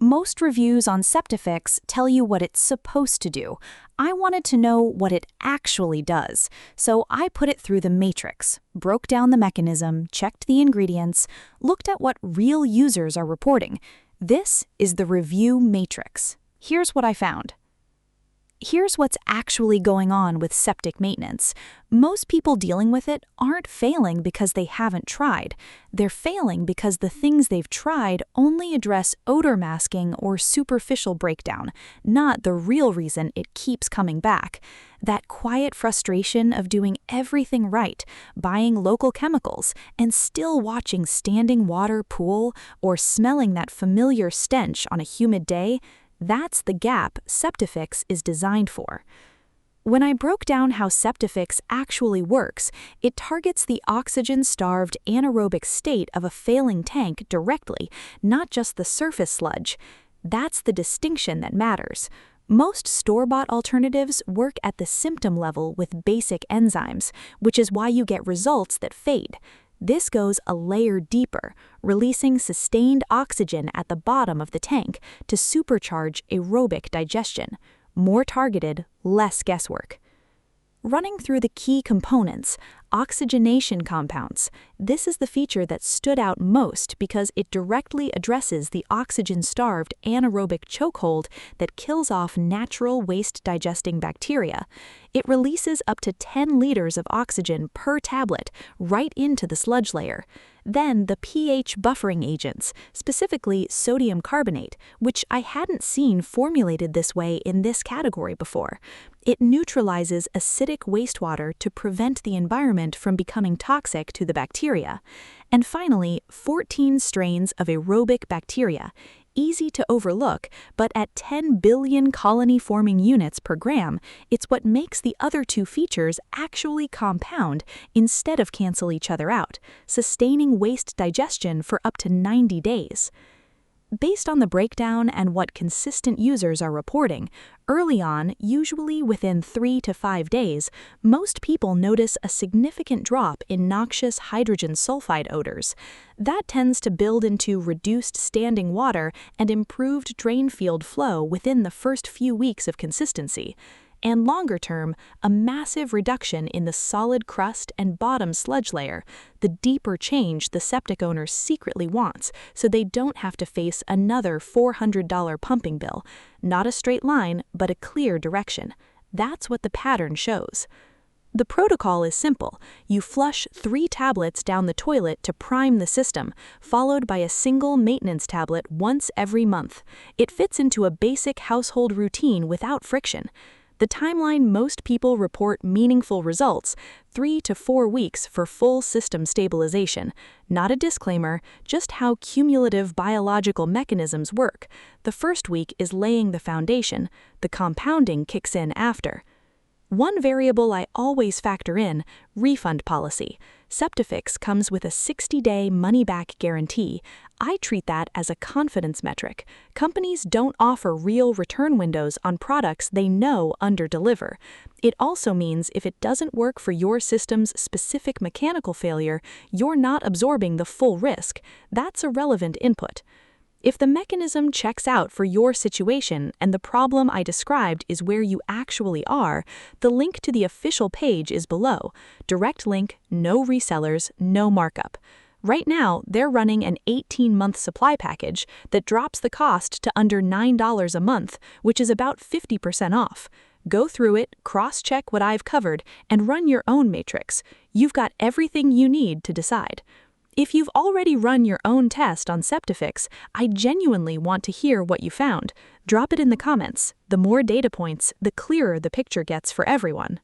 Most reviews on Septifix tell you what it's supposed to do. I wanted to know what it actually does, so I put it through the matrix, broke down the mechanism, checked the ingredients, looked at what real users are reporting. This is the review matrix. Here's what I found. Here's what's actually going on with septic maintenance. Most people dealing with it aren't failing because they haven't tried. They're failing because the things they've tried only address odor masking or superficial breakdown, not the real reason it keeps coming back. That quiet frustration of doing everything right, buying local chemicals, and still watching standing water pool or smelling that familiar stench on a humid day, that's the gap Septifix is designed for. When I broke down how Septifix actually works, it targets the oxygen-starved anaerobic state of a failing tank directly, not just the surface sludge. That's the distinction that matters. Most store-bought alternatives work at the symptom level with basic enzymes, which is why you get results that fade. This goes a layer deeper, releasing sustained oxygen at the bottom of the tank to supercharge aerobic digestion. More targeted, less guesswork. Running through the key components, oxygenation compounds. This is the feature that stood out most because it directly addresses the oxygen-starved anaerobic chokehold that kills off natural waste-digesting bacteria. It releases up to 10 liters of oxygen per tablet right into the sludge layer. Then the pH buffering agents, specifically sodium carbonate, which I hadn't seen formulated this way in this category before. It neutralizes acidic wastewater to prevent the environment from becoming toxic to the bacteria. And finally, 14 strains of aerobic bacteria. Easy to overlook, but at 10 billion colony-forming units per gram, it's what makes the other two features actually compound instead of cancel each other out, sustaining waste digestion for up to 90 days. Based on the breakdown and what consistent users are reporting, early on, usually within 3 to 5 days, most people notice a significant drop in noxious hydrogen sulfide odors. That tends to build into reduced standing water and improved drain field flow within the first few weeks of consistency. And longer term, a massive reduction in the solid crust and bottom sludge layer, the deeper change the septic owner secretly wants so they don't have to face another $400 pumping bill. Not a straight line, but a clear direction. That's what the pattern shows. The protocol is simple. You flush 3 tablets down the toilet to prime the system, followed by a single maintenance tablet once every month. It fits into a basic household routine without friction. The timeline most people report meaningful results, 3 to 4 weeks for full system stabilization. Not a disclaimer, just how cumulative biological mechanisms work. The first week is laying the foundation. The compounding kicks in after. One variable I always factor in, refund policy. Septifix comes with a 60-day money-back guarantee. I treat that as a confidence metric. Companies don't offer real return windows on products they know underdeliver. It also means if it doesn't work for your system's specific mechanical failure, you're not absorbing the full risk. That's a relevant input. If the mechanism checks out for your situation and the problem I described is where you actually are, the link to the official page is below. Direct link, no resellers, no markup. Right now, they're running an 18-month supply package that drops the cost to under $9 a month, which is about 50% off. Go through it, cross-check what I've covered, and run your own matrix. You've got everything you need to decide. If you've already run your own test on Septifix, I genuinely want to hear what you found. Drop it in the comments. The more data points, the clearer the picture gets for everyone.